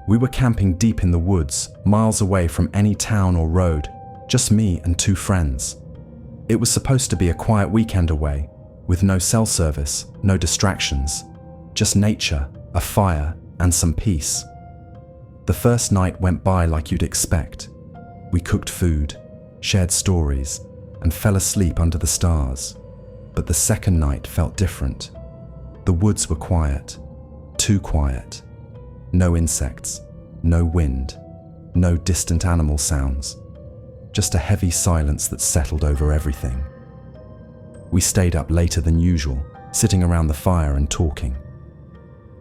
We were camping deep in the woods, miles away from any town or road, just me and 2 friends. It was supposed to be a quiet weekend away, with no cell service, no distractions, just nature, a fire, and some peace. The first night went by like you'd expect. We cooked food, shared stories, and fell asleep under the stars. But the second night felt different. The woods were quiet, too quiet. No insects, no wind, no distant animal sounds. Just a heavy silence that settled over everything. We stayed up later than usual, sitting around the fire and talking.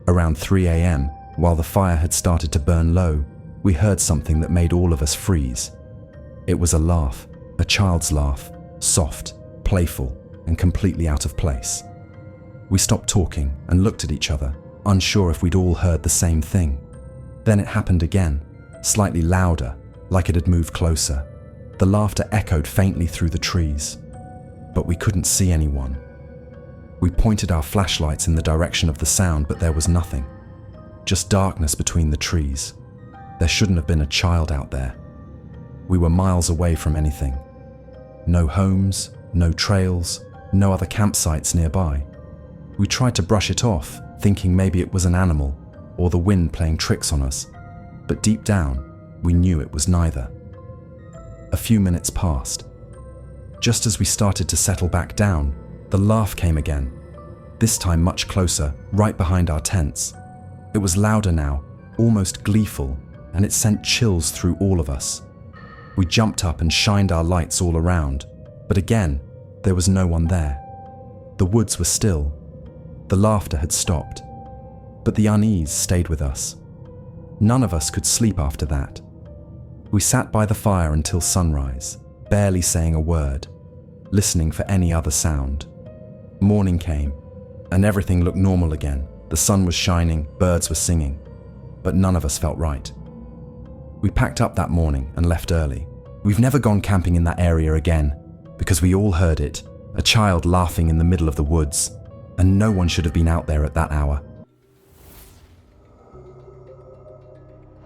Around 3 a.m., while the fire had started to burn low, we heard something that made all of us freeze. It was a laugh, a child's laugh, soft, playful, and completely out of place. We stopped talking and looked at each other, unsure if we'd all heard the same thing. Then it happened again, slightly louder, like it had moved closer. The laughter echoed faintly through the trees, but we couldn't see anyone. We pointed our flashlights in the direction of the sound, but there was nothing. Just darkness between the trees. There shouldn't have been a child out there. We were miles away from anything. No homes, no trails, no other campsites nearby. We tried to brush it off, thinking maybe it was an animal or the wind playing tricks on us, but deep down, we knew it was neither. A few minutes passed. Just as we started to settle back down, the laugh came again, this time much closer, right behind our tents. It was louder now, almost gleeful, and it sent chills through all of us. We jumped up and shined our lights all around, but again, there was no one there. The woods were still. The laughter had stopped, but the unease stayed with us. None of us could sleep after that. We sat by the fire until sunrise, barely saying a word, listening for any other sound. Morning came, and everything looked normal again. The sun was shining, birds were singing, but none of us felt right. We packed up that morning and left early. We've never gone camping in that area again, because we all heard it, a child laughing in the middle of the woods, and no one should have been out there at that hour.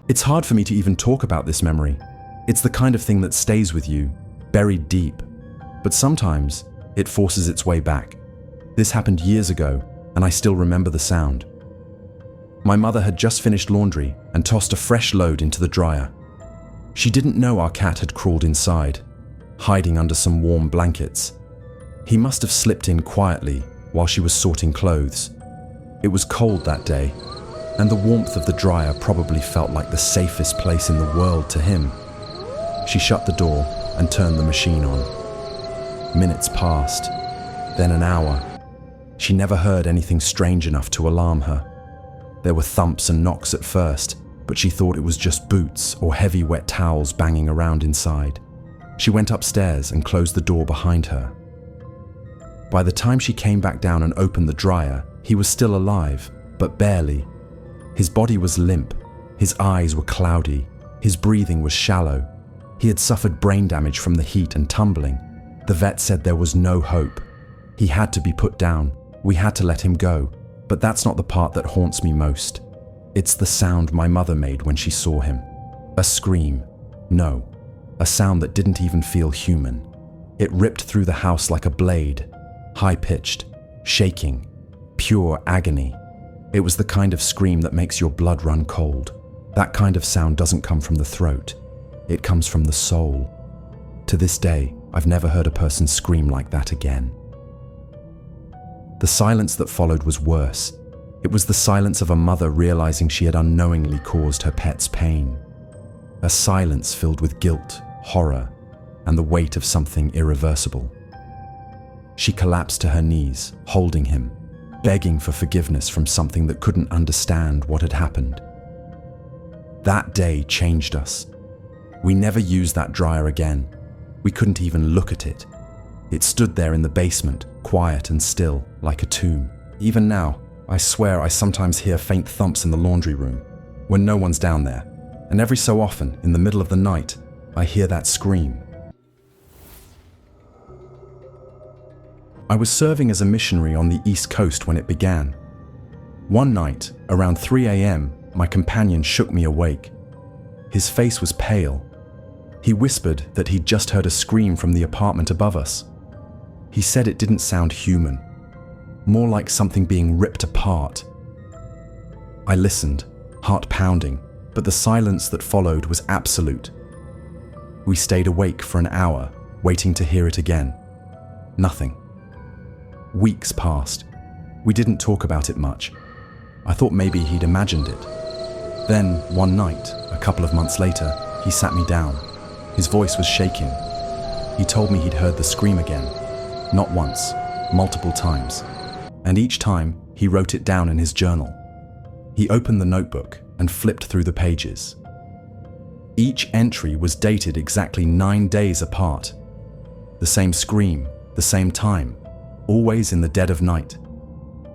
It's hard for me to even talk about this memory. It's the kind of thing that stays with you, buried deep, but sometimes it forces its way back. This happened years ago, and I still remember the sound. My mother had just finished laundry and tossed a fresh load into the dryer. She didn't know our cat had crawled inside, hiding under some warm blankets. He must have slipped in quietly while she was sorting clothes. It was cold that day, and the warmth of the dryer probably felt like the safest place in the world to him. She shut the door and turned the machine on. Minutes passed, then an hour. She never heard anything strange enough to alarm her. There were thumps and knocks at first, but she thought it was just boots or heavy wet towels banging around inside. She went upstairs and closed the door behind her. By the time she came back down and opened the dryer, he was still alive, but barely. His body was limp, his eyes were cloudy, his breathing was shallow. He had suffered brain damage from the heat and tumbling. The vet said there was no hope. He had to be put down. We had to let him go. But that's not the part that haunts me most. It's the sound my mother made when she saw him. A scream. No, a sound that didn't even feel human. It ripped through the house like a blade, high-pitched, shaking, pure agony. It was the kind of scream that makes your blood run cold. That kind of sound doesn't come from the throat. It comes from the soul. To this day, I've never heard a person scream like that again. The silence that followed was worse. It was the silence of a mother realizing she had unknowingly caused her pet's pain. A silence filled with guilt, horror, and the weight of something irreversible. She collapsed to her knees, holding him, begging for forgiveness from something that couldn't understand what had happened. That day changed us. We never used that dryer again. We couldn't even look at it. It stood there in the basement, quiet and still, like a tomb. Even now, I swear I sometimes hear faint thumps in the laundry room, when no one's down there, and every so often, in the middle of the night, I hear that scream. I was serving as a missionary on the East Coast when it began. One night, around 3 a.m., my companion shook me awake. His face was pale. He whispered that he'd just heard a scream from the apartment above us. He said it didn't sound human, more like something being ripped apart. I listened, heart pounding, but the silence that followed was absolute. We stayed awake for an hour, waiting to hear it again. Nothing. Weeks passed. We didn't talk about it much. I thought maybe he'd imagined it. Then, one night, a couple of months later, he sat me down. His voice was shaking. He told me he'd heard the scream again. Not once, multiple times. And each time, he wrote it down in his journal. He opened the notebook and flipped through the pages. Each entry was dated exactly 9 days apart. The same scream, the same time, always in the dead of night.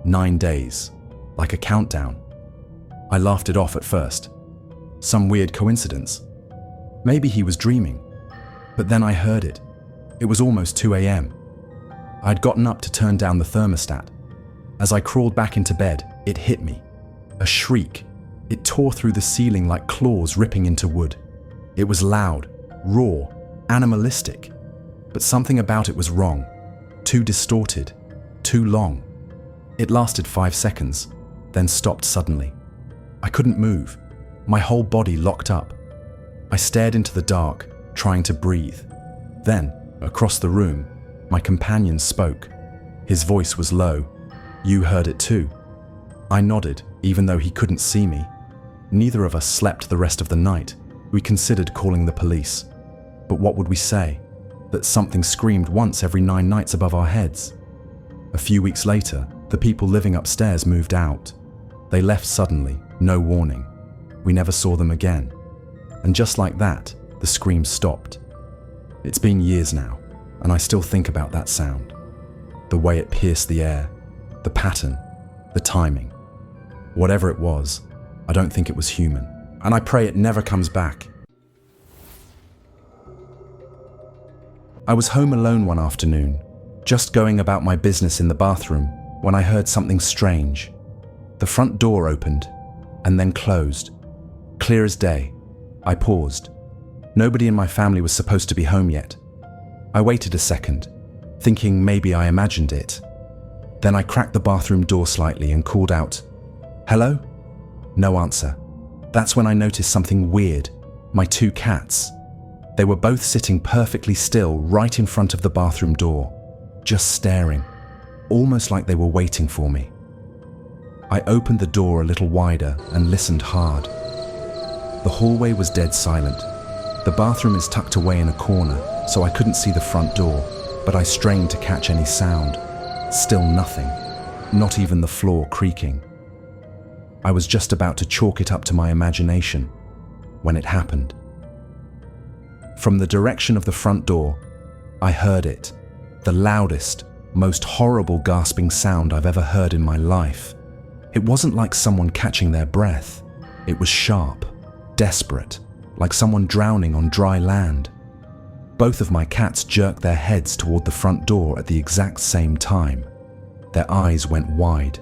9 days, like a countdown. I laughed it off at first. Some weird coincidence. Maybe he was dreaming. But then I heard it. It was almost 2 a.m. I'd gotten up to turn down the thermostat. As I crawled back into bed, it hit me. A shriek. It tore through the ceiling like claws ripping into wood. It was loud, raw, animalistic. But something about it was wrong. Too distorted. Too long. It lasted 5 seconds, then stopped suddenly. I couldn't move. My whole body locked up. I stared into the dark, trying to breathe. Then, across the room, my companion spoke. His voice was low. "You heard it too." I nodded, even though he couldn't see me. Neither of us slept the rest of the night. We considered calling the police. But what would we say? That something screamed once every 9 nights above our heads? A few weeks later, the people living upstairs moved out. They left suddenly, no warning. We never saw them again. And just like that, the scream stopped. It's been years now, and I still think about that sound. The way it pierced the air, the pattern, the timing. Whatever it was, I don't think it was human, and I pray it never comes back. I was home alone one afternoon, just going about my business in the bathroom, when I heard something strange. The front door opened, and then closed. Clear as day. I paused. Nobody in my family was supposed to be home yet. I waited a second, thinking maybe I imagined it. Then I cracked the bathroom door slightly and called out, "Hello?" No answer. That's when I noticed something weird. My 2 cats. They were both sitting perfectly still right in front of the bathroom door, just staring, almost like they were waiting for me. I opened the door a little wider and listened hard. The hallway was dead silent. The bathroom is tucked away in a corner, so I couldn't see the front door, but I strained to catch any sound. Still nothing, not even the floor creaking. I was just about to chalk it up to my imagination when it happened. From the direction of the front door, I heard it, the loudest, most horrible gasping sound I've ever heard in my life. It wasn't like someone catching their breath. It was sharp, desperate, like someone drowning on dry land. Both of my cats jerked their heads toward the front door at the exact same time. Their eyes went wide.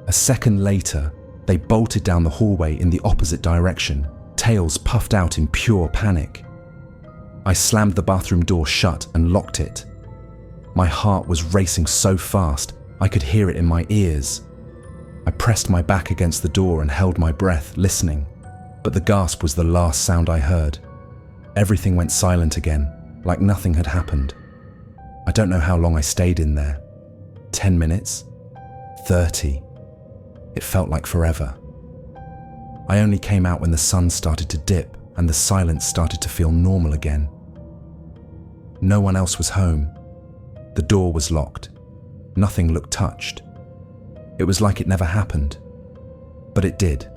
A second later, they bolted down the hallway in the opposite direction, tails puffed out in pure panic. I slammed the bathroom door shut and locked it. My heart was racing so fast, I could hear it in my ears. I pressed my back against the door and held my breath, listening. But the gasp was the last sound I heard. Everything went silent again, like nothing had happened. I don't know how long I stayed in there. 10 minutes? 30. It felt like forever. I only came out when the sun started to dip and the silence started to feel normal again. No one else was home. The door was locked. Nothing looked touched. It was like it never happened. But it did.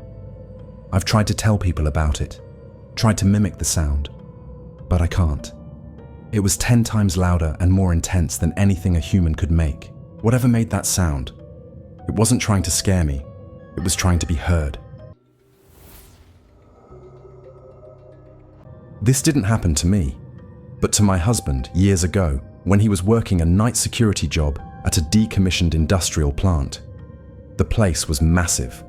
I've tried to tell people about it, tried to mimic the sound, but I can't. It was 10 times louder and more intense than anything a human could make. Whatever made that sound, it wasn't trying to scare me, it was trying to be heard. This didn't happen to me, but to my husband years ago when he was working a night security job at a decommissioned industrial plant. The place was massive.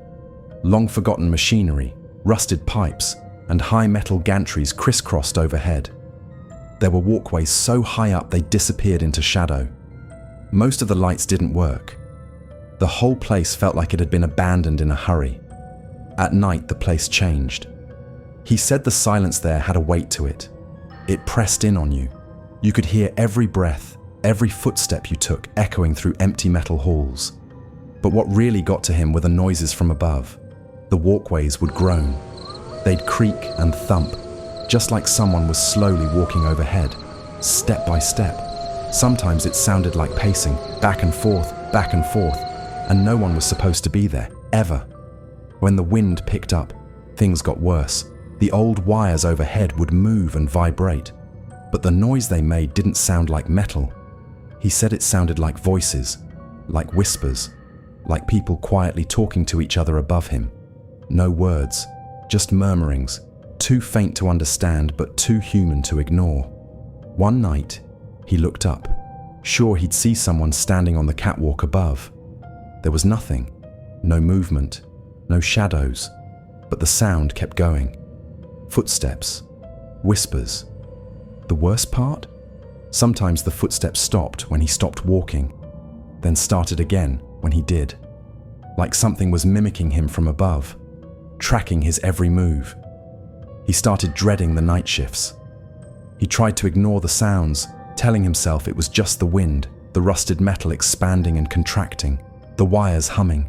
Long-forgotten machinery, rusted pipes, and high metal gantries crisscrossed overhead. There were walkways so high up they disappeared into shadow. Most of the lights didn't work. The whole place felt like it had been abandoned in a hurry. At night, the place changed. He said the silence there had a weight to it. It pressed in on you. You could hear every breath, every footstep you took echoing through empty metal halls. But what really got to him were the noises from above. The walkways would groan. They'd creak and thump, just like someone was slowly walking overhead, step by step. Sometimes it sounded like pacing, back and forth, and no one was supposed to be there, ever. When the wind picked up, things got worse. The old wires overhead would move and vibrate, but the noise they made didn't sound like metal. He said it sounded like voices, like whispers, like people quietly talking to each other above him. No words, just murmurings, too faint to understand but too human to ignore. One night, he looked up, sure he'd see someone standing on the catwalk above. There was nothing, no movement, no shadows, but the sound kept going. Footsteps, whispers. The worst part? Sometimes the footsteps stopped when he stopped walking, then started again when he did. Like something was mimicking him from above, tracking his every move. He started dreading the night shifts. He tried to ignore the sounds, telling himself it was just the wind, the rusted metal expanding and contracting, the wires humming.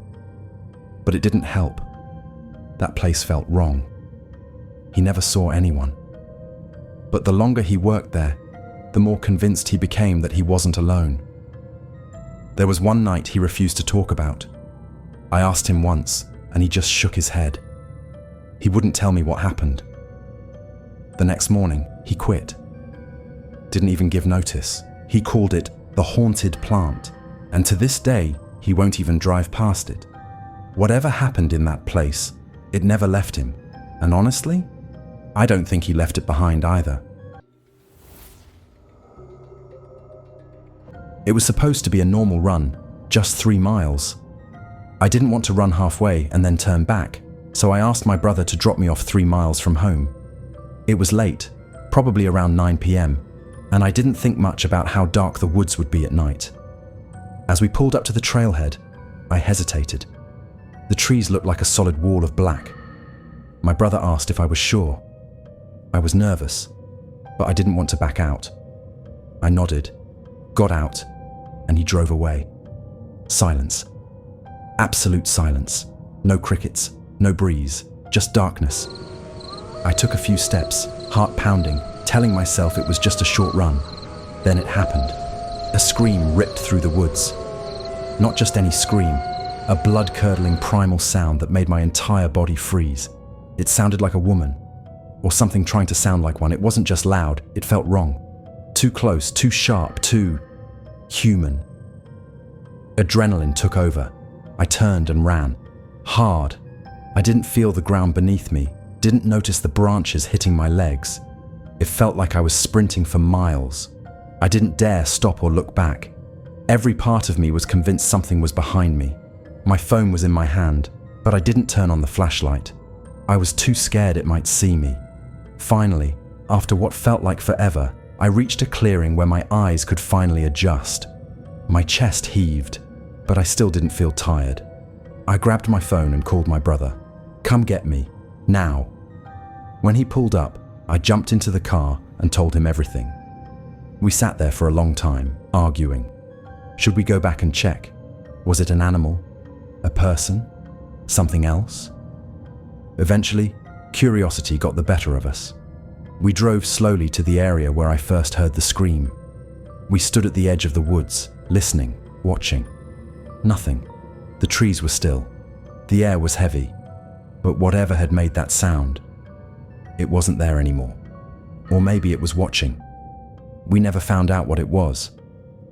But it didn't help. That place felt wrong. He never saw anyone. But the longer he worked there, the more convinced he became that he wasn't alone. There was one night he refused to talk about. I asked him once, and he just shook his head. He wouldn't tell me what happened. The next morning, he quit. Didn't even give notice. He called it the haunted plant, and to this day, he won't even drive past it. Whatever happened in that place, it never left him, and honestly, I don't think he left it behind either. It was supposed to be a normal run, just 3 miles. I didn't want to run halfway and then turn back, so I asked my brother to drop me off 3 miles from home. It was late, probably around 9 p.m, and I didn't think much about how dark the woods would be at night. As we pulled up to the trailhead, I hesitated. The trees looked like a solid wall of black. My brother asked if I was sure. I was nervous, but I didn't want to back out. I nodded, got out, and he drove away. Silence. Absolute silence. No crickets, no breeze, just darkness. I took a few steps, heart pounding, telling myself it was just a short run. Then it happened. A scream ripped through the woods. Not just any scream, a blood-curdling primal sound that made my entire body freeze. It sounded like a woman, or something trying to sound like one. It wasn't just loud, it felt wrong. Too close, too sharp, too human. Adrenaline took over. I turned and ran. Hard. I didn't feel the ground beneath me, didn't notice the branches hitting my legs. It felt like I was sprinting for miles. I didn't dare stop or look back. Every part of me was convinced something was behind me. My phone was in my hand, but I didn't turn on the flashlight. I was too scared it might see me. Finally, after what felt like forever, I reached a clearing where my eyes could finally adjust. My chest heaved, but I still didn't feel tired. I grabbed my phone and called my brother. Come get me, now. When he pulled up, I jumped into the car and told him everything. We sat there for a long time, arguing. Should we go back and check? Was it an animal? A person? Something else? Eventually, curiosity got the better of us. We drove slowly to the area where I first heard the scream. We stood at the edge of the woods, listening, watching. Nothing. The trees were still. The air was heavy. But whatever had made that sound, it wasn't there anymore. Or maybe it was watching. We never found out what it was,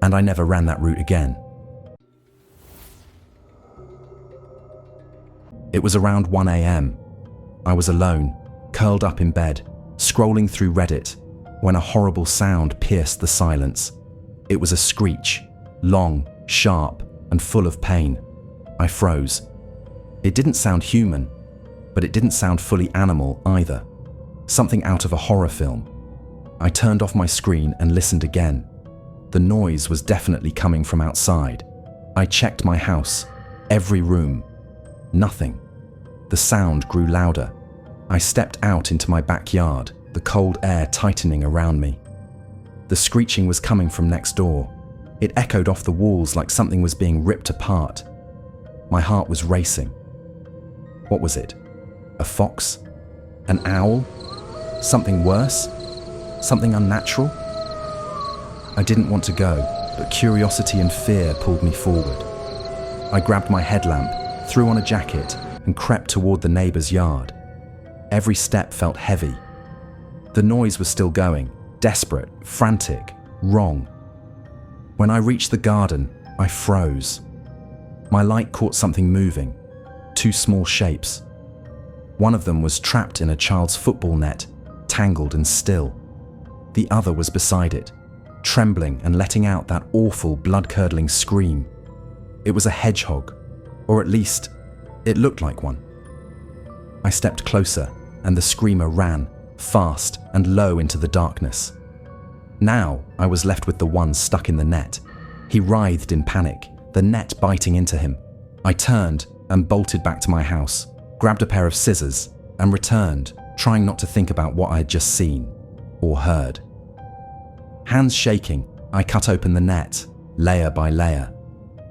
and I never ran that route again. It was around 1 a.m. I was alone, curled up in bed, scrolling through Reddit, when a horrible sound pierced the silence. It was a screech, long, sharp and full of pain. I froze. It didn't sound human, but it didn't sound fully animal either. Something out of a horror film. I turned off my screen and listened again. The noise was definitely coming from outside. I checked my house, every room. Nothing. The sound grew louder. I stepped out into my backyard, the cold air tightening around me. The screeching was coming from next door. It echoed off the walls like something was being ripped apart. My heart was racing. What was it? A fox? An owl? Something worse? Something unnatural? I didn't want to go, but curiosity and fear pulled me forward. I grabbed my headlamp, threw on a jacket, and crept toward the neighbor's yard. Every step felt heavy. The noise was still going, desperate, frantic, wrong. When I reached the garden, I froze. My light caught something moving, two small shapes. One of them was trapped in a child's football net, tangled and still. The other was beside it, trembling and letting out that awful, blood-curdling scream. It was a hedgehog, or at least, it looked like one. I stepped closer, and the screamer ran, fast and low into the darkness. Now I was left with the one stuck in the net. He writhed in panic, the net biting into him. I turned and bolted back to my house, grabbed a pair of scissors, and returned, trying not to think about what I had just seen or heard. Hands shaking, I cut open the net, layer by layer.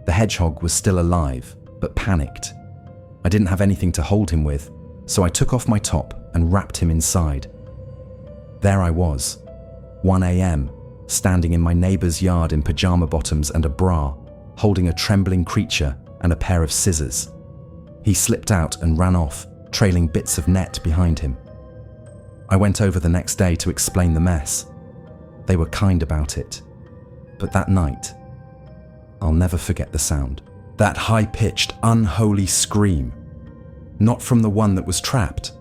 The hedgehog was still alive, but panicked. I didn't have anything to hold him with, so I took off my top and wrapped him inside. There I was, 1 a.m., standing in my neighbor's yard in pajama bottoms and a bra, holding a trembling creature and a pair of scissors. He slipped out and ran off, trailing bits of net behind him. I went over the next day to explain the mess. They were kind about it. But that night, I'll never forget the sound. That high-pitched, unholy scream. Not from the one that was trapped,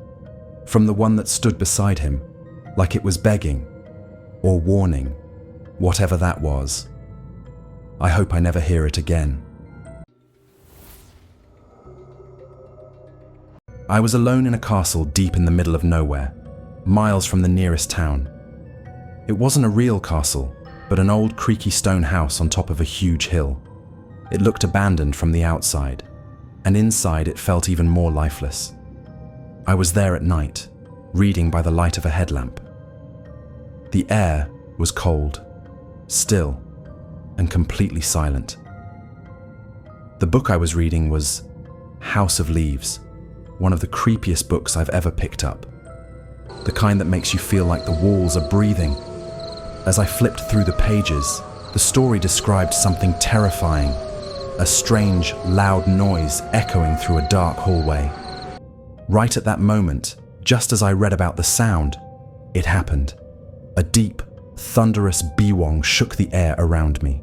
from the one that stood beside him, like it was begging, or warning, whatever that was. I hope I never hear it again. I was alone in a castle deep in the middle of nowhere, miles from the nearest town. It wasn't a real castle, but an old creaky stone house on top of a huge hill. It looked abandoned from the outside, and inside it felt even more lifeless. I was there at night, reading by the light of a headlamp. The air was cold, still, and completely silent. The book I was reading was House of Leaves, one of the creepiest books I've ever picked up. The kind that makes you feel like the walls are breathing. As I flipped through the pages, the story described something terrifying, a strange, loud noise echoing through a dark hallway. Right at that moment, just as I read about the sound, it happened. A deep, thunderous biwong shook the air around me.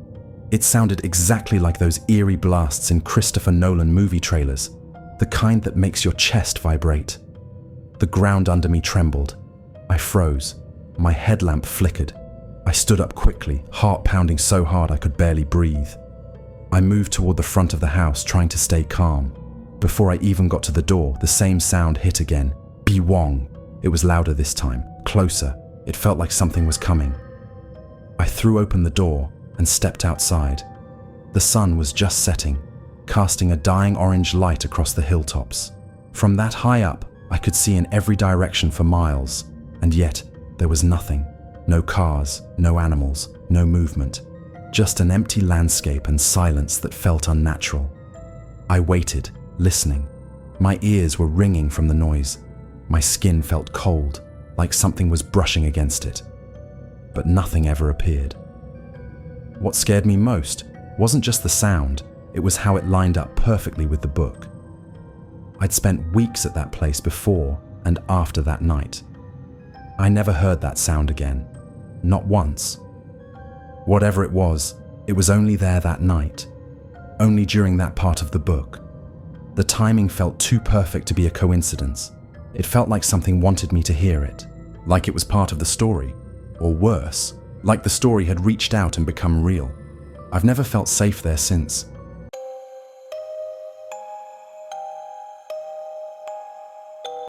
It sounded exactly like those eerie blasts in Christopher Nolan movie trailers, the kind that makes your chest vibrate. The ground under me trembled. I froze. My headlamp flickered. I stood up quickly, heart pounding so hard I could barely breathe. I moved toward the front of the house, trying to stay calm. Before I even got to the door, the same sound hit again. Biwong. It was louder this time, closer. It felt like something was coming. I threw open the door and stepped outside. The sun was just setting, casting a dying orange light across the hilltops. From that high up, I could see in every direction for miles, and yet there was nothing. No cars, no animals, no movement. Just an empty landscape and silence that felt unnatural. I waited, listening. My ears were ringing from the noise. My skin felt cold, like something was brushing against it. But nothing ever appeared. What scared me most wasn't just the sound, it was how it lined up perfectly with the book. I'd spent weeks at that place before and after that night. I never heard that sound again, not once. Whatever it was only there that night, only during that part of the book. The timing felt too perfect to be a coincidence. It felt like something wanted me to hear it, like it was part of the story, or worse, like the story had reached out and become real. I've never felt safe there since.